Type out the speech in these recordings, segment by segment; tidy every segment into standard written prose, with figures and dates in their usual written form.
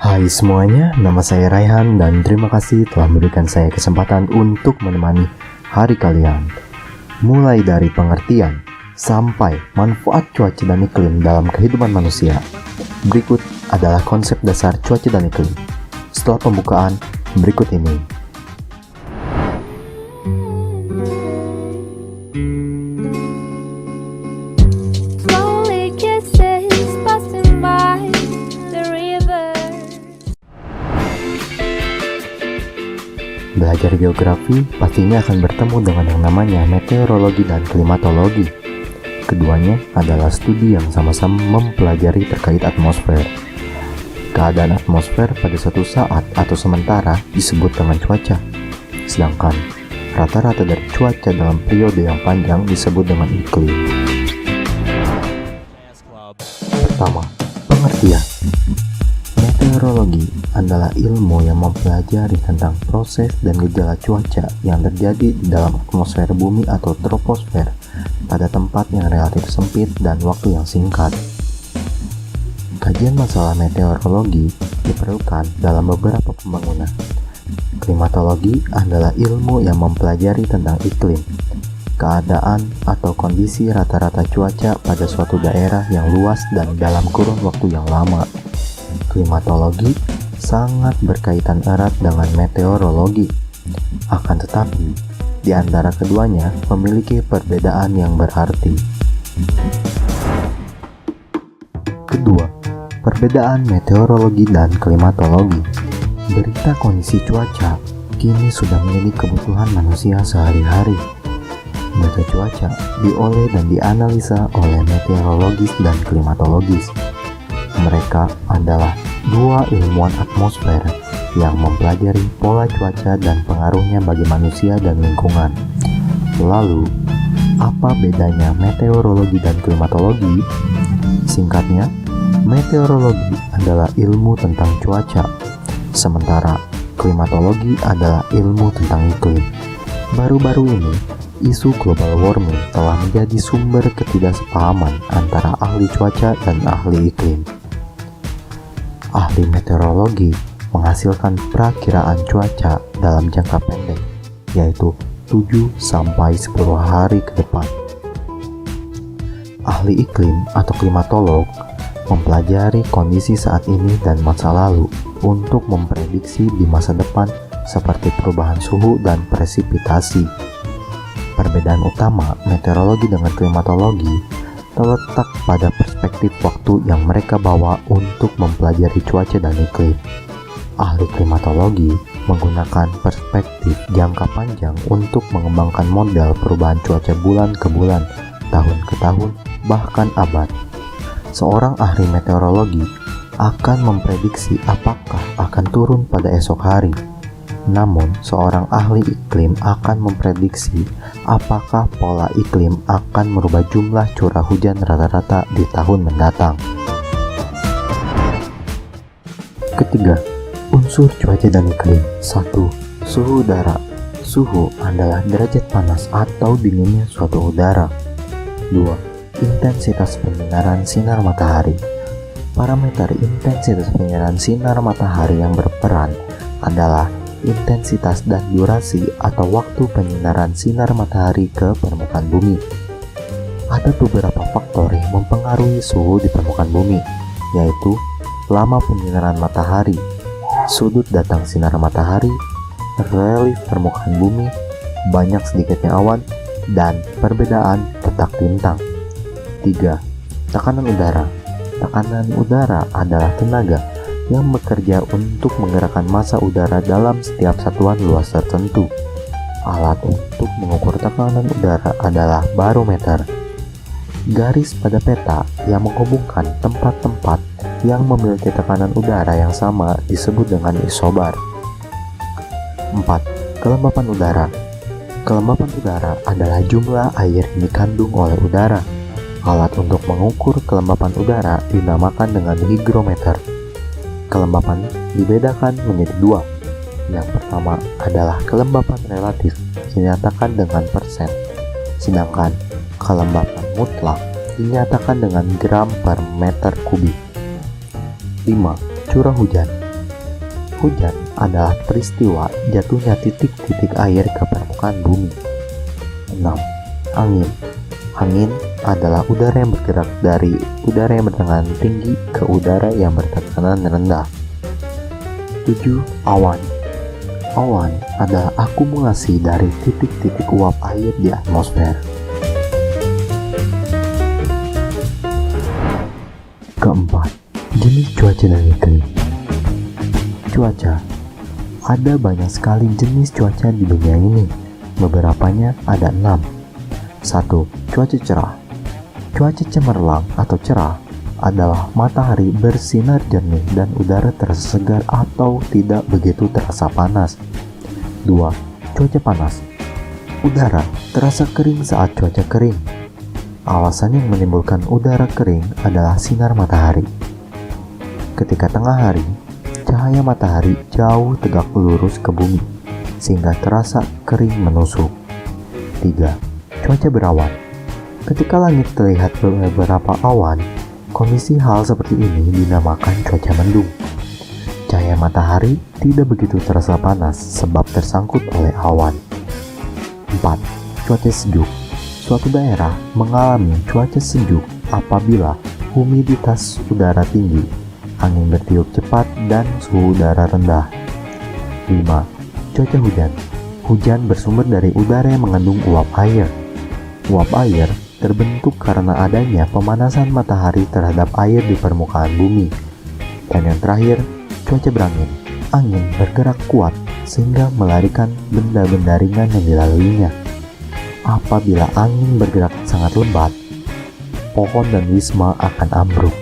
Hai semuanya, nama saya Raihan dan terima kasih telah memberikan saya kesempatan untuk menemani hari kalian. Mulai dari pengertian sampai manfaat cuaca dan iklim dalam kehidupan manusia. Berikut adalah konsep dasar cuaca dan iklim. Setelah pembukaan, berikut ini. Belajar geografi pastinya akan bertemu dengan yang namanya meteorologi dan klimatologi. Keduanya adalah studi yang sama-sama mempelajari terkait atmosfer. Keadaan atmosfer pada suatu saat atau sementara disebut dengan cuaca. Sedangkan rata-rata dari cuaca dalam periode yang panjang disebut dengan iklim. Pertama, pengertian. Meteorologi adalah ilmu yang mempelajari tentang proses dan gejala cuaca yang terjadi di dalam atmosfer bumi atau troposfer pada tempat yang relatif sempit dan waktu yang singkat. Kajian masalah meteorologi diperlukan dalam beberapa pembangunan. Klimatologi adalah ilmu yang mempelajari tentang iklim, keadaan atau kondisi rata-rata cuaca pada suatu daerah yang luas dan dalam kurun waktu yang lama. Klimatologi sangat berkaitan erat dengan meteorologi. Akan tetapi, di antara keduanya memiliki perbedaan yang berarti. Kedua, perbedaan meteorologi dan klimatologi. Berita kondisi cuaca kini sudah menjadi kebutuhan manusia sehari-hari. Data cuaca diolah dan dianalisa oleh meteorologis dan klimatologis. Mereka adalah dua ilmuwan atmosfer yang mempelajari pola cuaca dan pengaruhnya bagi manusia dan lingkungan. Lalu, apa bedanya meteorologi dan klimatologi? Singkatnya, meteorologi adalah ilmu tentang cuaca, sementara klimatologi adalah ilmu tentang iklim. Baru-baru ini, isu global warming telah menjadi sumber ketidaksepahaman antara ahli cuaca dan ahli iklim. Ahli meteorologi menghasilkan perakiraan cuaca dalam jangka pendek, yaitu 7-10 hari ke depan. Ahli iklim atau klimatolog mempelajari kondisi saat ini dan masa lalu untuk memprediksi di masa depan seperti perubahan suhu dan presipitasi. Perbedaan utama meteorologi dengan klimatologi terletak pada perspektif waktu yang mereka bawa untuk mempelajari cuaca dan iklim. Ahli klimatologi menggunakan perspektif jangka panjang untuk mengembangkan model perubahan cuaca bulan ke bulan, tahun ke tahun, bahkan abad. Seorang ahli meteorologi akan memprediksi apakah akan turun pada esok hari. Namun, seorang ahli iklim akan memprediksi apakah pola iklim akan merubah jumlah curah hujan rata-rata di tahun mendatang. Ketiga, unsur cuaca dan iklim. 1. Suhu udara. Suhu adalah derajat panas atau dinginnya suatu udara. 2. Intensitas penyinaran sinar matahari. Parameter intensitas penyinaran sinar matahari yang berperan adalah intensitas dan durasi atau waktu penyinaran sinar matahari ke permukaan bumi. Ada beberapa faktor yang mempengaruhi suhu di permukaan bumi, yaitu lama penyinaran matahari, sudut datang sinar matahari, relief permukaan bumi, banyak sedikitnya awan, dan perbedaan letak lintang. 3. Tekanan udara. Tekanan udara adalah tenaga yang bekerja untuk menggerakkan massa udara dalam setiap satuan luas tertentu. Alat untuk mengukur tekanan udara adalah barometer. Garis pada peta yang menghubungkan tempat-tempat yang memiliki tekanan udara yang sama disebut dengan isobar. 4. Kelembapan udara. Kelembapan udara adalah jumlah air yang dikandung oleh udara. Alat untuk mengukur kelembapan udara dinamakan dengan hygrometer. Kelembapan dibedakan menjadi dua. Yang pertama adalah kelembapan relatif, dinyatakan dengan persen, sedangkan kelembapan mutlak dinyatakan dengan gram per meter kubik. 5. Curah hujan. Hujan adalah peristiwa jatuhnya titik-titik air ke permukaan bumi. 6. Angin. Angin adalah udara yang bergerak dari udara yang bertekanan tinggi ke udara yang bertekanan rendah. 7. Awan. Awan adalah akumulasi dari titik-titik uap air di atmosfer. Keempat, jenis cuaca dan iklim. Cuaca. Ada banyak sekali jenis cuaca di dunia ini. Beberapanya ada 6. 1. Cuaca cerah. Cuaca cemerlang atau cerah adalah matahari bersinar jernih dan udara terasa segar atau tidak begitu terasa panas. 2. Cuaca panas. Udara terasa kering saat cuaca kering. Alasan yang menimbulkan udara kering adalah sinar matahari. Ketika tengah hari, cahaya matahari jauh tegak lurus ke bumi, sehingga terasa kering menusuk. 3. Cuaca berawan. Ketika langit terlihat beberapa awan, kondisi hal seperti ini dinamakan cuaca mendung. Cahaya matahari tidak begitu terasa panas sebab tersangkut oleh awan. 4. Cuaca sejuk. Suatu daerah mengalami cuaca sejuk apabila humiditas udara tinggi, angin bertiup cepat, dan suhu udara rendah. 5. Cuaca hujan. Hujan bersumber dari udara yang mengandung uap air. Uap air terbentuk karena adanya pemanasan matahari terhadap air di permukaan bumi. Dan yang terakhir, cuaca berangin. Angin bergerak kuat sehingga melarikan benda-benda ringan yang dilaluinya. Apabila angin bergerak sangat lebat, pohon dan wisma akan ambruk.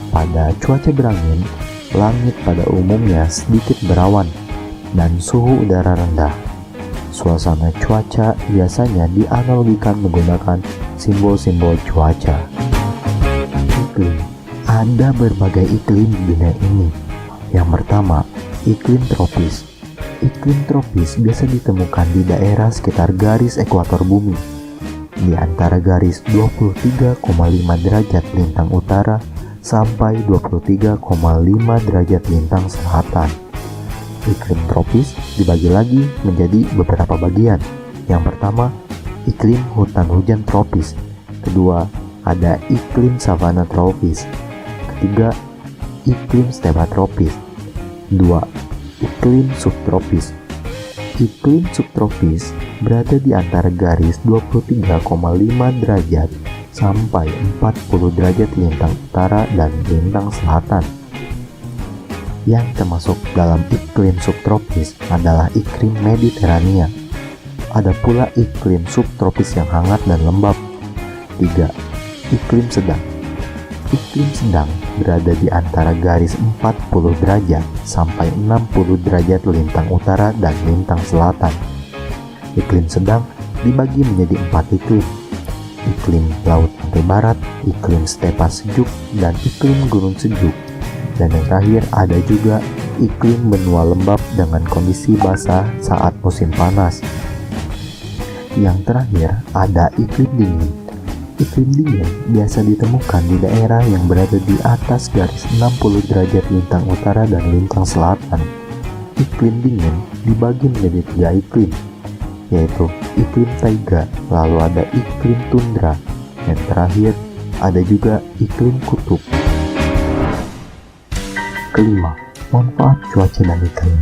Pada cuaca berangin, langit pada umumnya sedikit berawan dan suhu udara rendah. Suasana cuaca biasanya dianalogikan menggunakan simbol-simbol cuaca. Iklim. Ada berbagai iklim di dunia ini. Yang pertama, iklim tropis. Iklim tropis biasa ditemukan di daerah sekitar garis ekuator bumi, di antara garis 23,5 derajat lintang utara sampai 23,5 derajat lintang selatan. Iklim tropis dibagi lagi menjadi beberapa bagian. Yang pertama, iklim hutan hujan tropis. Kedua, ada iklim savana tropis. Ketiga, iklim stepa tropis. 2. Iklim subtropis. Iklim subtropis berada di antara garis 23,5 derajat sampai 40 derajat lintang utara dan lintang selatan. Yang termasuk dalam iklim subtropis adalah iklim Mediterania. Ada pula iklim subtropis yang hangat dan lembab. 3. Iklim sedang. Iklim sedang berada di antara garis 40 derajat sampai 60 derajat lintang utara dan lintang selatan. Iklim sedang dibagi menjadi 4 iklim. Iklim laut pantai barat, iklim stepa sejuk, dan iklim gunung sejuk. Dan yang terakhir ada juga iklim benua lembab dengan kondisi basah saat musim panas. Yang terakhir ada iklim dingin. Iklim dingin biasa ditemukan di daerah yang berada di atas garis 60 derajat lintang utara dan lintang selatan. Iklim dingin dibagi menjadi 3 iklim, yaitu iklim taiga, lalu ada iklim tundra, dan terakhir ada juga iklim kutub. Kelima, manfaat cuaca dan iklim.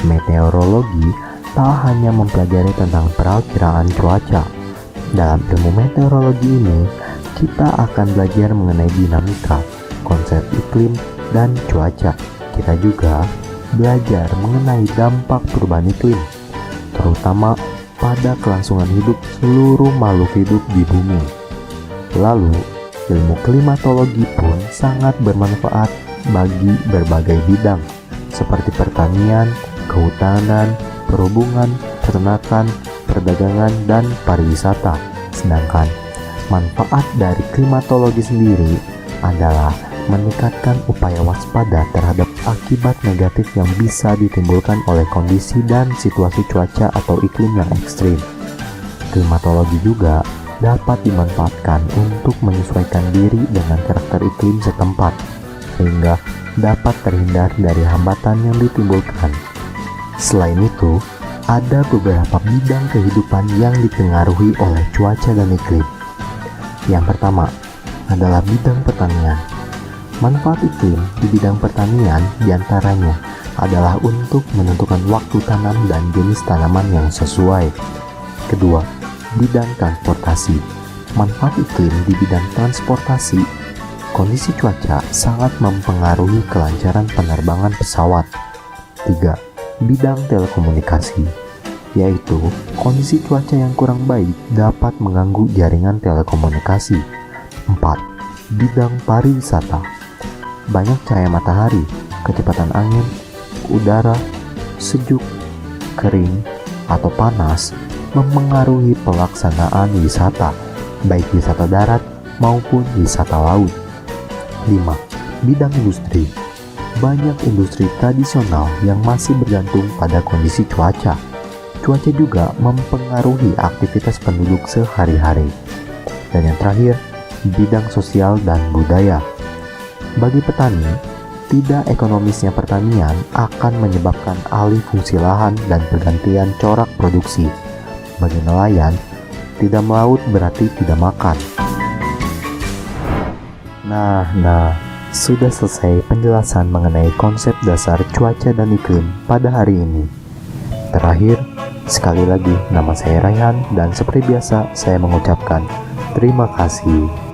Meteorologi tak hanya mempelajari tentang perakiraan cuaca. Dalam ilmu meteorologi ini, kita akan belajar mengenai dinamika, konsep iklim, dan cuaca. Kita juga belajar mengenai dampak perubahan iklim, terutama pada kelangsungan hidup seluruh makhluk hidup di bumi. Lalu, ilmu klimatologi pun sangat bermanfaat bagi berbagai bidang, seperti pertanian, kehutanan, perhubungan, peternakan, perdagangan, dan pariwisata. Sedangkan manfaat dari klimatologi sendiri adalah meningkatkan upaya waspada terhadap akibat negatif yang bisa ditimbulkan oleh kondisi dan situasi cuaca atau iklim yang ekstrim. Klimatologi juga dapat dimanfaatkan untuk menyesuaikan diri dengan karakter iklim setempat, sehingga dapat terhindar dari hambatan yang ditimbulkan. Selain itu, ada beberapa bidang kehidupan yang dipengaruhi oleh cuaca dan iklim. Yang pertama adalah bidang pertanian. Manfaat iklim di bidang pertanian diantaranya adalah untuk menentukan waktu tanam dan jenis tanaman yang sesuai. Kedua, bidang transportasi. Manfaat iklim di bidang transportasi, kondisi cuaca sangat mempengaruhi kelancaran penerbangan pesawat. 3. Bidang telekomunikasi, yaitu kondisi cuaca yang kurang baik dapat mengganggu jaringan telekomunikasi. 4. Bidang pariwisata. Banyak cahaya matahari, kecepatan angin, udara, sejuk, kering, atau panas mempengaruhi pelaksanaan wisata, baik wisata darat maupun wisata laut. 5. Bidang industri. Banyak industri tradisional yang masih bergantung pada kondisi cuaca. Cuaca juga mempengaruhi aktivitas penduduk sehari-hari. Dan yang terakhir, bidang sosial dan budaya. Bagi petani, tidak ekonomisnya pertanian akan menyebabkan alih fungsi lahan dan pergantian corak produksi. Bagi nelayan, tidak melaut berarti tidak makan. Nah, sudah selesai penjelasan mengenai konsep dasar cuaca dan iklim pada hari ini. Terakhir, sekali lagi nama saya Raihan dan seperti biasa saya mengucapkan terima kasih.